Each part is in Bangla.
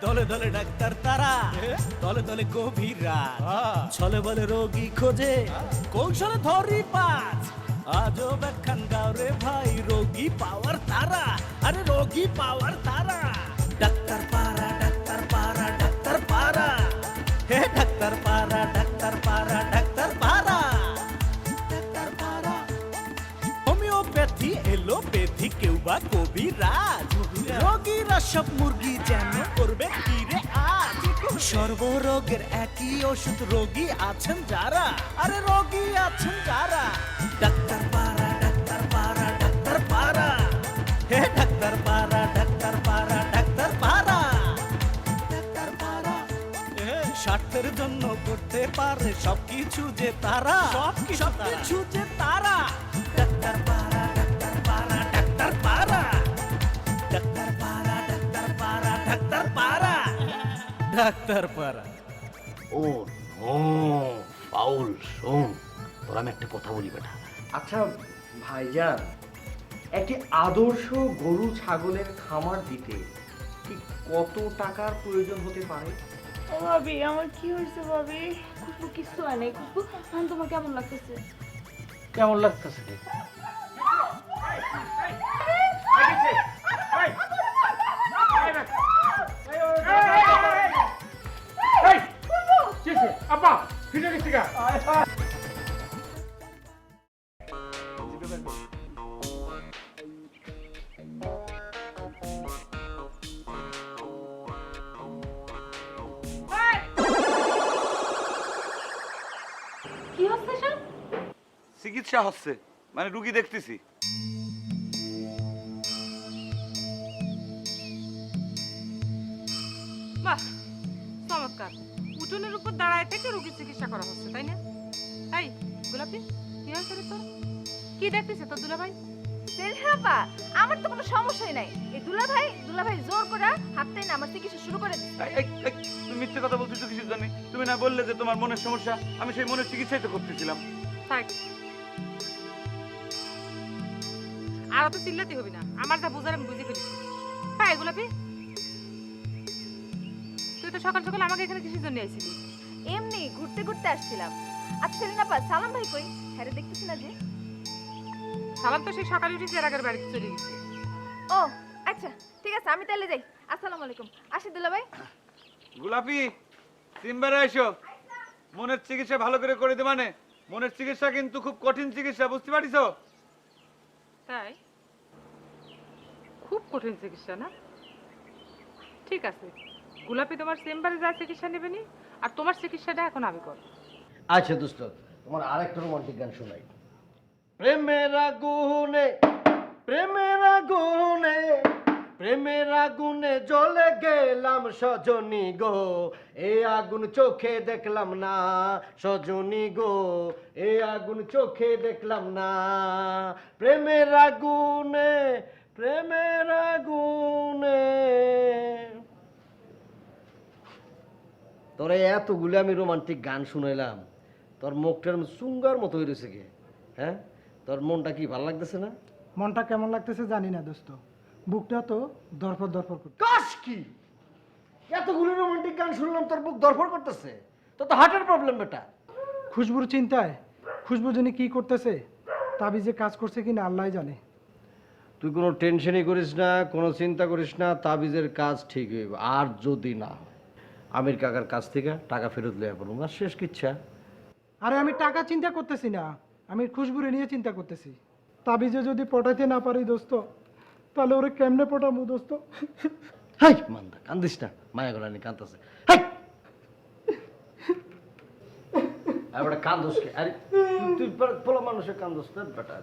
দলে দলে ডাক্তার তারা, দলে দলে গভীর রাত, ছলে বলে রোগী খোঁজে, কৌশলে ধরি পাঁচ। আজও ব্যাখ্যান গাও রে ভাই, রোগী পাওয়ার তারা, আরে রোগী পাওয়ার তারা। ডাক্তার পাড়া, ডাক্তার পাড়া, ডাক্তার পাড়া, হে ডাক্তার পাড়া, ডাক্তার পাড়া, ডাক্তার পাড়া, ডাক্তার পাড়া। হোমিওপ্যাথি, এলোপ্যাথি, কেউ বা কবিরাজ, রোগীরা সব মুরগি যেন করবে কি রে আজ। সর্বরোগের একই ওষুধ, রোগী আছেন যারা, আরে রোগী আছেন যারা। ডাক্তার পাড়া, ডাক্তার পাড়া, ডাক্তার পাড়া, হে ডাক্তার পাড়া, ডাক্তার পাড়া, ডাক্তার পাড়া, ডাক্তার পাড়া। স্বার্থের জন্য করতে পারে সবকিছু যে তারা, সবকিছু যে তারা। ডাক্তার পাড়া, ডাক্তার পাড়া, ডাক্তার পাড়া, ডাক্তার পাড়া, ডাক্তার পাড়া, ডাক্তার পাড়া, ডাক্তার পাড়া। ও নো ফাউল। শোন, তোর আমি একটা কথা বলি বেটা। আচ্ছা ভাইজান, একটি আদর্শ গরু ছাগলের খামার দিতে ঠিক কত টাকার প্রয়োজন হতে পারে? ও ভাবি, আমার কি হয়েছে ভাবি? খুশবু কিছু হয় নাই। খুশবু, এখন তোমার কেমন লাগতেছে? কেমন লাগতেছে? আপা ফিরে গেছি গা। কি হচ্ছে সব? চিকিৎসা হচ্ছে, মানে রুগী দেখতেছি। বাহ, চমৎকার। উঠোনের উপর দাঁড়ায় থেকে রোগীর চিকিৎসা করা হচ্ছে, তাই না? তাই গোলাপি, কি হয়েছে রে তোর? কি দেখতেছে তোর দুলাভাই? সেলহাপা, আমার তো কোনো সমস্যাই নাই। এই দুলাভাই জোর করে হাতটাই না আমার চিকিৎসা শুরু করে দিচ্ছে। তুমি মিথ্যে কথা বলতেছো কিসের জন্য? তুমি না বললে যে তোমার মনের সমস্যা, আমি সেই মনের চিকিৎসাই তো করতেছিলাম। থাক, আর তো চিল্লাতে হবে না। আমার যা বুঝার আমি বুঝে ফেলেছি। হ্যাঁ গোলাপি, তুই তো সকাল সকাল আমাকে এখানে কিসের জন্য আইছিলি? এমনি ঘুরতে ঘুরতে আসছিলাম। আচ্ছা সেলিনাপা, সালাম ভাই কই? হ্যাঁ দেখতেছি না যে। সালাম তো সেই সকালে উঠে চেরাগের বাড়িতে চলে গেছে। ও আচ্ছা, ঠিক আছে, আমি তাহলে যাই। আসসালামু আলাইকুম। আসি দুলাভাই। গোলাপি, সিম্বারে এসো। মনের চিকিৎসা ভালো করে করে দে। মানে মনের চিকিৎসা কিন্তু খুব কঠিন চিকিৎসা, বুঝতে পারিছো? তাই? খুব কঠিন চিকিৎসা না? ঠিক আছে, গোলাপি তোমার চেম্বারে যা চিকিৎসা নেবে নি, আর তোমার চিকিৎসাটা এখন আমি করব। আচ্ছা দোস্ত, তোমার আরেকটা রোমান্টিক গান শোনাই। প্রেমের আগুনে, প্রেমের আগুনে, প্রেমের আগুনে জ্বলে গেলাম সজনী গো, এ আগুন চোখে দেখলাম না সজনী গো, এ আগুন চোখে দেখলাম না। প্রেমের আগুনে, প্রেমের আগুনে। তোরে এতগুলো আমি রোমান্টিক গান শুনাইলাম, তোর মুখটার চুঙ্গার মতো হয়ে রয়েছে গে। হ্যাঁ, তোর মনটা কি ভালো লাগতেছে না? মনটা কেমন লাগতেছে জানি না দোস্ত, বুকটা তো দরপর দরপর করতে। কাশ কি এতগুলো রোমান্টিক গান শুনলাম, তোর বুক দরপর করতেছে? তোর তো হার্টের প্রবলেম বেটা। খুশবুর চিন্তায় খুশবু জানি কি করতেছে, তাবিজে কাজ করছে কিনা আল্লাহ জানে। তুই কোনো টেনশনই করিস না, কোনো চিন্তা করিস না, তাবিজের কাজ ঠিক হইব। আর যদি না হয় আমির কাকার কাছ থেকে টাকা ফেরত লইয়া পড়ব না, শেষ কিচ্ছা। আরে আমি টাকা চিন্তা করতেছি না, আমি খুশবুরে নিয়ে চিন্তা করতেছি। তাবিজে যদি পটাইতে না পারি দোস্ত, তাহলে ওরে কেমনে পটামু দোস্ত? হাই মান্দা, কান্দিস না, মায়া গলানি কান্দতেছে। হাই আরে কান্দোস কে? আরে তুই পোলা মানুষের কান্দোস না বেটা।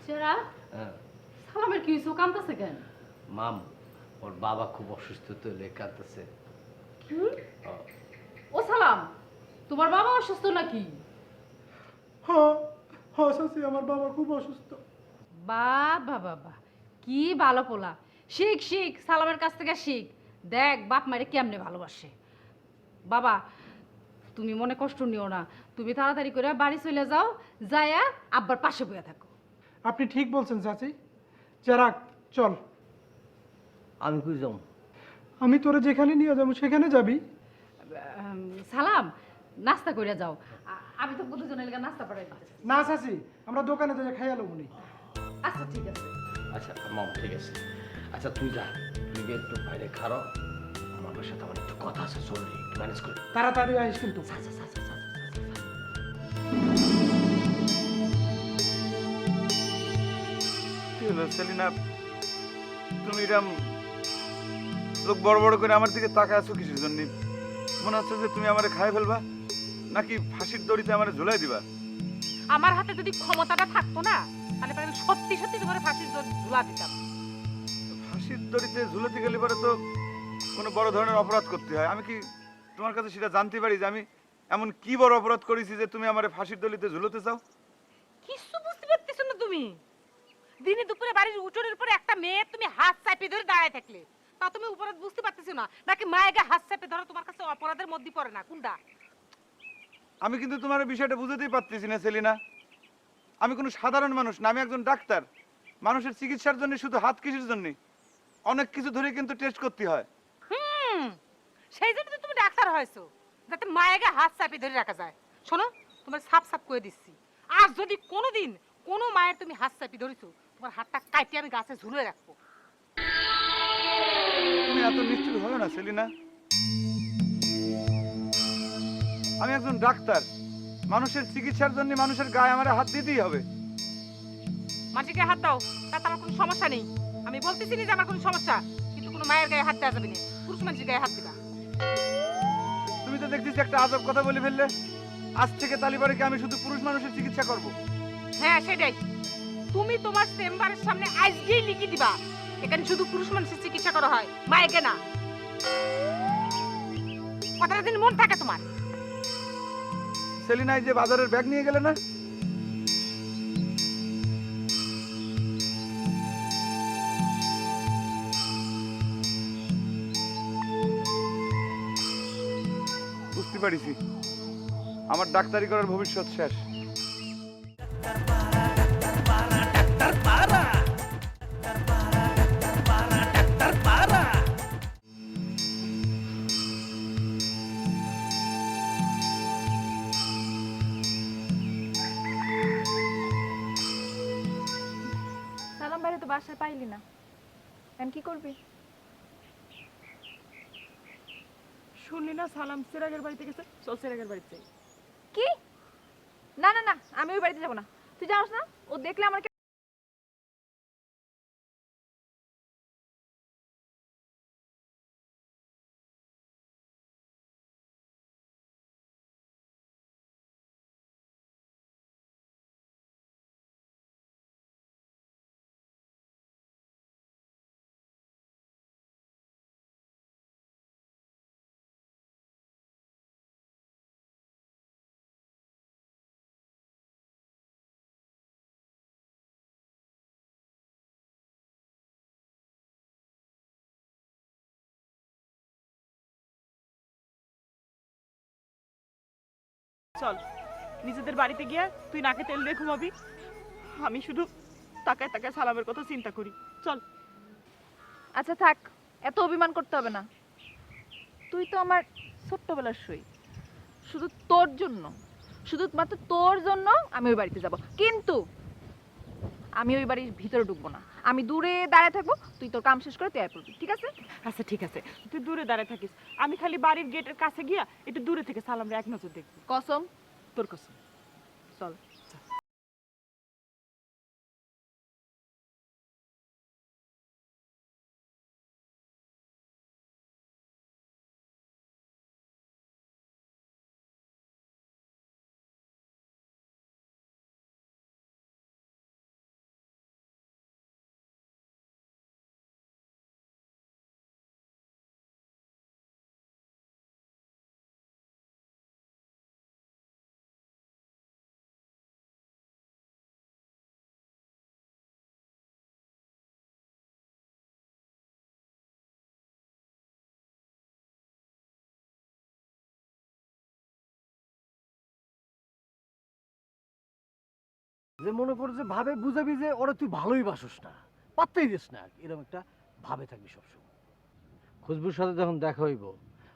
চেরা, সালামের কি হইছে? কাঁদতেছে কেন? মাম, ওর বাবা খুব অসুস্থ তো, কাঁদতেছে। ও সালাম, তোমার বাবা অসুস্থ নাকি? হ্যাঁ হ্যাঁ চাচি, আমার বাবা খুব অসুস্থ। বাবা বাবা, কি ভালো পোলা। শিখ শিখ, সালামের কাছ থেকে শিখ। দেখ বাপ মারে কেমনে ভালোবাসে। বাবা তুমি মনে কষ্ট নিও না, তুমি তাড়াতাড়ি করে বাড়ি চলে যাও, যায়া আব্বার পাশে বসে থাকো। আপনি ঠিক বলছেন চাচি। চেরাক চল। আমি কই যাও? আমি তোরে যেখানে নিয়ে যাবো সেখানে যাবি। সালাম, নাস্তা করে যাও। আমি তো দুজনের লেগে নাস্তা পাঠাই দিতেছি। না চাচি, আমরা দোকানে যাই খাইয়া লবো নি। আচ্ছা ঠিক আছে। আচ্ছা মামা ঠিক আছে। আচ্ছা তুই যা, তুই গিয়ে একটু বাইরে খারাপ, আমার সাথে আমার একটু কথা আছে, জরুরি, ম্যানেজ করে। তাড়াতাড়ি আইস কিন্তু। কি হলো সেলিনা, তুমি এরম লোক বড় বড় করে আমার দিকে তাকায় আছো কিসের জন্য? মনে হচ্ছে যে তুমি আমারে খাই ফেলবা, নাকি ফাঁসির দড়িতে আমারে ঝুলাই দিবা? আমার হাতে যদি ক্ষমতাটা থাকতো না, তাহলে পরে আমি সত্যি সত্যি তোমার ফাঁসির ঝুলা দিতাম। ফাঁসির দড়িতে ঝুলাতে গেলে পরে তো কোনো বড় ধরনের অপরাধ করতে হয়। আমি কি তোমার কাছে সেটা জানতে পারি যে আমি এমন কি বড় অপরাধ করেছি যে তুমি আমারে ফাঁসির দড়িতে ঝুলাতে চাও? কিছু বুঝতে পারতেছ না তুমি? দিনে দুপুরে বাড়ির উঠোনের উপরে একটা মেয়ে তুমি হাত চাপে ধরে দাঁড়ায় থাকলে, তা তুমি অপরাধ বুঝতে পারতেছো না? নাকি মায়েকে হাত চাপে ধরা তোমার কাছে অপরাধের মধ্যে পড়ে না? কোনটা? আমি কিন্তু তোমার বিষয়টা বুঝতেই পারতেছি না সেলিনা। আমি কোনো সাধারণ মানুষ না, আমি একজন ডাক্তার। মানুষের চিকিৎসার জন্য শুধু হাত কিসের জন্য, অনেক কিছু ধরে কিন্তু টেস্ট করতে হয়। সেই জন্য তো তুমি ডাক্তার হয়েছো, যাতে মায়েকে হাত চাপে ধরে রাখা যায়। শোনো, তোমার সাপ সাপ করে দিচ্ছি, আর যদি কোনোদিন কোনো মায়ের তুমি হাত চাপে ধরেছো, তোমার হাতটা কাটে আমি গাছে ঝুলে রাখবো। তুমি এত নিশ্চুপ হবে না সেলিনা। আমি একজন ডাক্তার, মানুষের চিকিৎসার জন্য মানুষের গায়ে আমার হাত দিতেই হবে। মাটিকে হাত দাও, তাতে আমার কোনো সমস্যা নেই। আমি বলতেছি না যে আমার কোনো সমস্যা, কিন্তু কোনো মায়ের গায়ে হাত দেওয়া যাবে না। পুরুষ মানুষের গায়ে হাত দিবা। তুমি তো দেখতেছি একটা আজব কথা বলে ফেললে। আজ থেকে তালিবারে কি আমি শুধু পুরুষ মানুষের চিকিৎসা করব? হ্যাঁ সেটাই। তুমি তোমার চেম্বারের সামনে আজকেই লিখে দিবা, এখানে শুধু পুরুষ মানুষের চিকিৎসা করা হয়, মায়েকে না। কথাটা দিন মন থাকে তোমার। সেলিনা, এই যে বাজারের ব্যাগ নিয়ে গেলে না, বুঝতে পারিছি আমার ডাক্তারি করার ভবিষ্যৎ শেষ। সালাম বাইরে তো বাসায় পাইলি না, এখন কি করবি? শুনলি না সালাম সিরাগের বাড়িতে গেছে? চল সিরাগের বাড়িতে যাই। কি? না না না, আমি ওই বাড়িতে যাবো না। তুই জানোস না ও দেখলে আমার চল নিজেদের বাড়িতে গিয়ে তুই নাকে তেল দিয়ে ঘুমাবি, আমি শুধু তাকায় তাকায় সালামের কথা চিন্তা করি। চল। আচ্ছা থাক, এত অভিমান করতে হবে না। তুই তো আমার ছোট্টবেলার সই, শুধু তোর জন্য, শুধু মাত্র তোর জন্য আমি ওই বাড়িতে যাব। কিন্তু আমি ওই বাড়ির ভিতরে ঢুকবো না, আমি দূরে দাঁড়ায় থাকবো। তুই তোর কাম শেষ করে তুই আয় পড়বি, ঠিক আছে? আচ্ছা ঠিক আছে, তুই দূরে দাঁড়ায় থাকিস, আমি খালি বাড়ির গেটের কাছে গিয়া একটু দূরে থেকে সালামরে এক নজর দেখবি। কসম। তোর কসম। চল। যে মনে কর যে ভাবে বুঝাবি যে ওরা তুই ভালোই বাসস না, পাত্তাই দিস না, এরকম একটা ভাবে থাকবি সবসময়। খুশবুর সাথে যখন দেখা হইব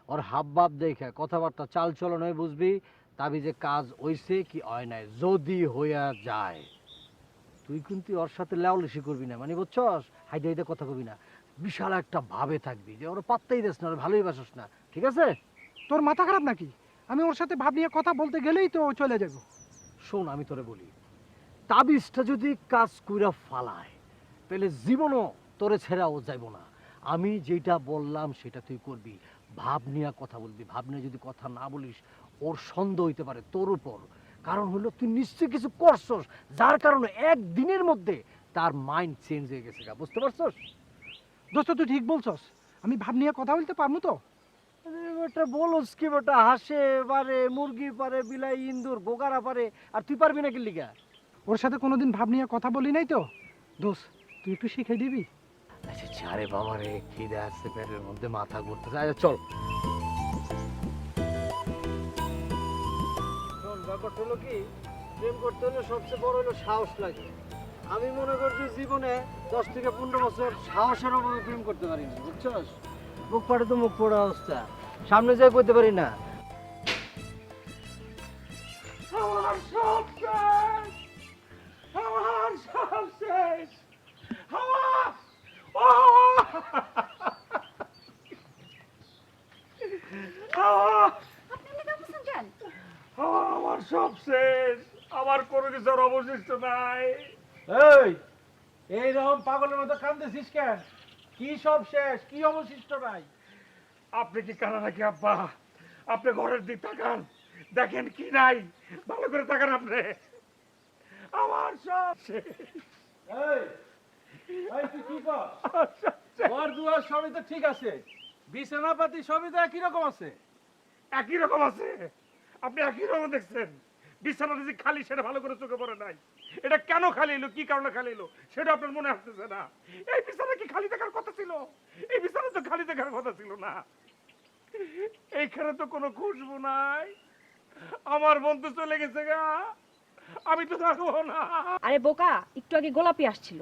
ওর হাব ভাব দেখে কথাবার্তা চাল চলন হয়ে বুঝবি তাবিজে কাজ হইছে কি হয় নাই। যদি হইয়া যায় তুই কিন্তু ওর সাথে লেওলিশি করবি না, মানে বুঝছস, হাইদে হাইদে কথা কবি না। বিশাল একটা ভাবে থাকবি যে ওরা পাত্তাই দিস না, ওরা ভালোই বাসস না, ঠিক আছে? তোর মাথা খারাপ নাকি? আমি ওর সাথে ভাব নিয়ে কথা বলতে গেলেই তো ও চলে যাব। শোন আমি তোরে বলি, তাবিজটা যদি কাজ কইরা ফালায় তাহলে জীবনও তোরে ছেড়াও যাইব না। আমি যেটা বললাম সেটা তুই করবি, ভাব নিয়ে কথা বলবি। ভাব নিয়ে যদি কথা না বলিস ওর সন্দেহ হইতে পারে তোর উপর, কারণ হলো তুই নিশ্চয়ই কিছু করছস যার কারণে একদিনের মধ্যে তার মাইন্ড চেঞ্জ হয়ে গেছে, বুঝতে পারছস? দোস্ত তুই ঠিক বলছস, আমি ভাব নিয়ে কথা বলতে পারবো তো? বেটা বলস কি বেটা, হাসে পারে, মুরগি পারে, বিলাই, ইন্দুর, বোকারা পারে, আর তুই পারবি নাকি লিগা? ওর সাথে কোনোদিন ভাব নিয়ে কথা বলি নাই তো। দোস্ত তুই একটু শিখিয়ে দিবি? আচ্ছা চারে বাবা রে, খিদে আসছে, পেটের মধ্যে মাথা ঘুরতেছে। আচ্ছা চল। শোন, ব্যাপারটা হলো কি, প্রেম করতে হলে সবচেয়ে বড় হলো সাহস লাগে। আমি মনে করছি জীবনে 10 থেকে 15 বছর সাহসের অভাবে প্রেম করতে পারিনি, বুঝছস? মুখ পাড়ে তো মুখ পড়া অবস্থা, সামনে যাই করতে পারি না। আমার সব শেষ, আমার সব শেষ, আমার ও আমার সব শেষ, আমার কোনো কিছুর অবশিষ্ট নাই। এই এইরকম পাগলের মতো কাঁদতেছিস কেন? কি সব শেষ, কি অবশিষ্ট নাই? আপনি কি কানা নাকি আব্বা? আপনি ঘরের দিক তাকান, দেখেন কি নাই, ভালো করে তাকান আপনি। আমার সব শেষ। এই এই তুই কি কর? ঘর দুয়ার সবই তো ঠিক আছে, বিছানাপাতি সবই তো একই রকম আছে। একই রকম আছে? আপনি একই রকম দেখছেন? বিছানাটা যে খালি সেটা ভালো করে চোখে পড়ে নাই। এটা কেন খালি এলো, কি কারণে খালি এলো সেটা আপনার মনে আসতেছে না। এই বিছানা কি খালি থাকার কথা ছিল? এই বিছানা তো খালি থাকার কথা ছিল না। এইখানে তো কোনো খুশবু নাই, আমার মন তো চলে গেছে গা, আমি তো থাকবো না। আরে বোকা, একটু আগে গোলাপি আসছিল,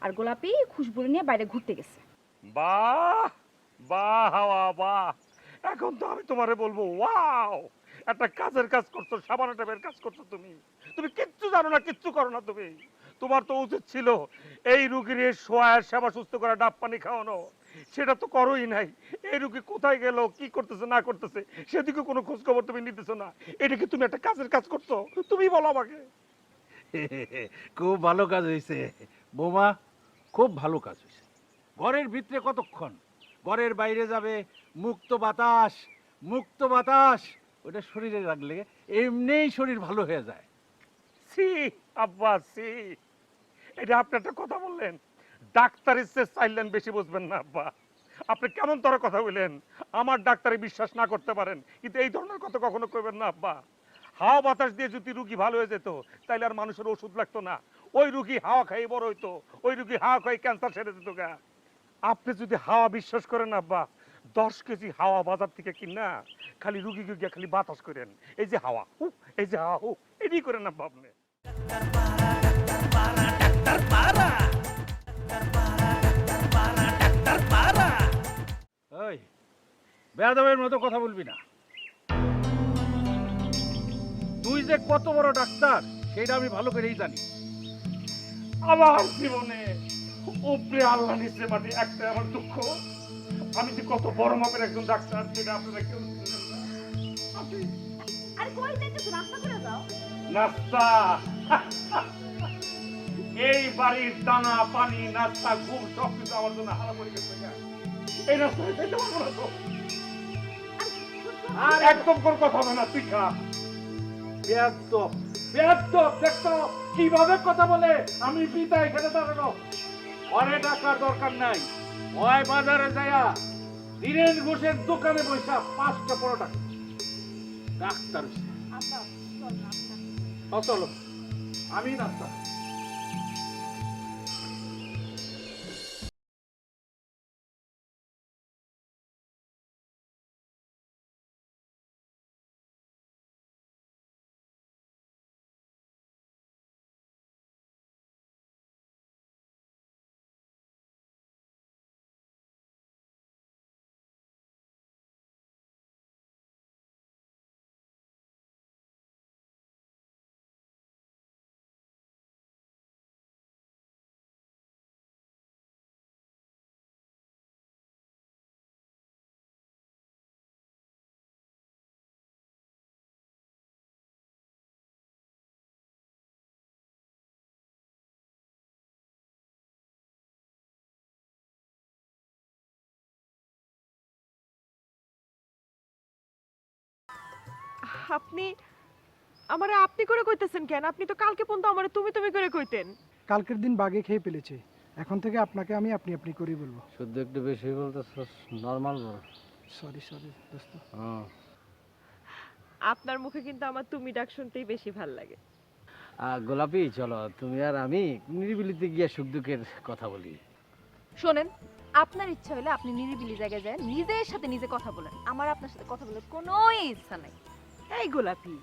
আর গোলাপি খুশবু নিয়ে বাইরে ঘুরতে গেছে। বাহ বাহ হাওয়া বাহ, এখন তো আমি তোমারে বলবো ওয়াও, একটা কাজের কাজ করছো, সাবানা টাইপের কাজ করছো তুমি। তুমি কিচ্ছু জানো না, কিচ্ছু করো না তুমি। তোমার তো উচিত ছিল এই রুগীর শোয়ার সেবা সুস্থ করা, ডাব পানি খাওয়ানো, সেটা তো করোই নাই। এই রুগী কোথায় গেল, কি করতেছে না করতেছে সেদিকে কোনো খোঁজ খবর তুমি নিতেছো না। এটা কি তুমি একটা কাজের কাজ করছো? তুমি বলো আমাকে। খুব ভালো কাজ হয়েছে বৌমা, খুব ভালো কাজ হয়েছে। ঘরের ভিতরে কতক্ষণ, ঘরের বাইরে যাবে মুক্ত বাতাস, মুক্ত বাতাস ওটা শরীরে লাগলে এমনিই শরীর ভালো হয়ে যায়। সি আব্বা সি, এটা আপনি একটা কথা বললেন, ডাক্তারের চেয়ে চাইলেন বেশি বুঝবেন না আব্বা। আপনি কেমন তর কথা বললেন? আমার ডাক্তারে বিশ্বাস না করতে পারেন, কিন্তু এই ধরনের কথা কখনো করবেন না আব্বা। হাওয়া বাতাস দিয়ে যদি রুগী ভালো হয়ে যেত তাইলে আর মানুষের ওষুধ লাগতো না। ওই রুগী হাওয়া খাই বড় হইতো, ওই রুগী হাওয়া খাই ক্যান্সার সেরে যেত গা। আপনি যদি হাওয়া বিশ্বাস করেন আব্বা, 10 কেজি হাওয়া বাজার থেকে কিনা খালি রুগী গিয়ে খালি বাতাস করেন, এই যে হাওয়া এই যে হাওয়া এটাই করেন আব্বা আপনি। ওই বেয়াদবের মতো কথা বলবি না। তুই যে কত বড় ডাক্তার সেটা আমি ভালো করেই জানি। আমার জীবনে উপরে আল্লাহ নিচে মাটি একটা আমার দুঃখ, আমি যে কত বড় মাপের একজন ডাক্তার সেটা আপনারা কেউ জানেন না। আরে কই যাইতেছো? রাস্তা করে যাও। নাস্তা এই বাড়ির দানা পানি নাস্তা ঘুম সব কিছু আমার জন্য হারা পড়ে গেছে গা। এই রাস্তায় যেতে পারবো না তো। আর একদম কোন কথা হবে না, তুই খা। বেয়াদব বেয়াদব, দেখতো কিভাবে কথা বলে। আমি পিতা এখানে দাঁড়ানো, ঘরে টাকার দরকার নাই। ওই বাজারে যাইয়া দিনের ঘোষের দোকানে বৈশা 5টা পরোটা ডাক্তার হইছে। চলো আমি নাস্তা আপনি আমারে আপনি করে কইতেছেন কেন? আপনি তো কালকে পর্যন্ত আমারে তুমি তুমি করে কইতেন। কালকের দিন বাগে খেয়ে ফেলেছে, এখন থেকে আপনাকে আমি আপনি আপনি করেই বলবো। শুদ্ধ একটু বেশি বলতেছস, নর্মাল বল। সরি সরি দোস্ত। হ্যাঁ। আপনার মুখে কিন্তু আমার তুমি ডাক শুনতেই বেশি ভাল লাগে। গোলাপি, চলো তুমি আর আমি নিরিবিলিতে গিয়ে সুখ দুঃখের কথা বলি। শোনেন, আপনার ইচ্ছা হলে আপনি নিরিবিলি জায়গায় যায় নিজের সাথে নিজে কথা বলেন, আমার আপনার সাথে কথা বলার কোনো ইচ্ছা নাই। এই গোলাপি,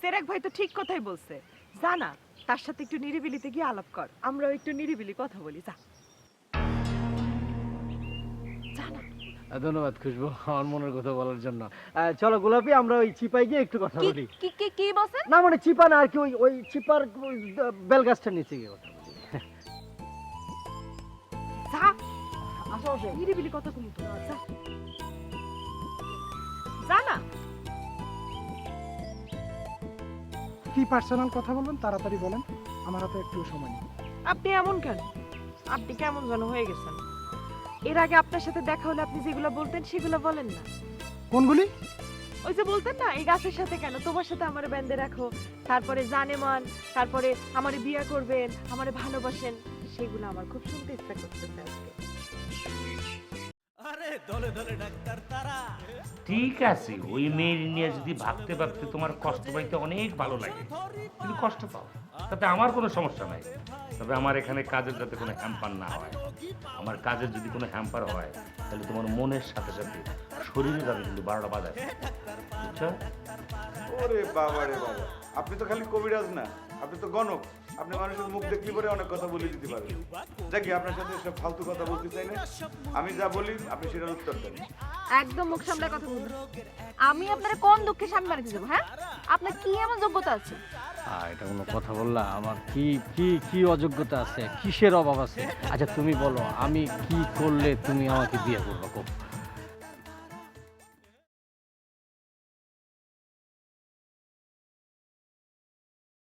সেরেক ভাই তো ঠিক কথাই বলছে। জানা তার সাথে একটু নিরিবিলিতে গিয়ে আলাপ কর, আমরাও একটু নিরিবিলি কথা বলি। যা জানা। ধন্যবাদ খুশবু আমার মনের কথা বলার জন্য। চলো গোলাপি, আমরা ওই চিপায় গিয়ে একটু কথা বলি। কি কি কি বলছেন? না মানে চিপা না আর কি, ওই ওই চিপার ওই বেলগাছটার নিচে গিয়ে কথা বলি। যা আসো আসো, নিরিবিলি কথা বলি তো। যা জানা। কি পার্সোনাল কথা বলবেন তাড়াতাড়ি বলেন, আমার হাতে একটু সময় নেই। আপনি এমন কেন? আপনি কেমন যেন হয়ে গেছেন। এর আগে আপনার সাথে দেখা হলে আপনি যেগুলো বলতেন সেগুলো বলেন না। কোনগুলি? ওই যে বলতেন না, এই গাছের সাথে কেন, তোমার সাথে আমারে বেঁধে রাখো, তারপরে জানেমান, তারপরে আমারে বিয়ে করবেন, আমারে ভালোবাসেন, সেগুলো আমার খুব শুনতে ইচ্ছা করতেছে আজকে। আরে দলে দলে ডাক্তার তারা। ঠিক আছে, ওই মেয়ের নিয়ে যদি ভাবতে ভাবতে তোমার কষ্ট পাইতে অনেক ভালো লাগে, তুমি কষ্ট পাও, তাতে আমার কোনো সমস্যা নাই। তবে আমার এখানে কাজের যাতে কোনো হ্যাম্পার না হয়। আমার কাজের যদি কোনো হ্যাম্পার হয় তাহলে তোমার মনের সাথে সাথে শরীরে যাবে কিন্তু 12টা বাজায়, বুঝছো? ওরে বাবা রে বাবা, আপনি তো খালি কবিরাজ না, আপনি তো গণক। আপনি মানুষের মুখ দেখলে পরে অনেক কথা বলে দিতে পারেন। দেখি আপনার সাথে সব ফালতু কথা বলতে চাই না, আমি যা বলি আপনি সেটার উত্তর দেন। একদম মুখ সামলে কথা বলবেন। আমি আপনার কোন দুঃখে স্বামী বানাতে যাবো? হ্যাঁ, আপনার কি এমন যোগ্যতা আছে? এটা কোনো কথা বললা? আমার কি কি কি অযোগ্যতা আছে, কিসের অভাব আছে? আচ্ছা তুমি বলো, আমি কি করলে তুমি আমাকে বিয়ে করবে?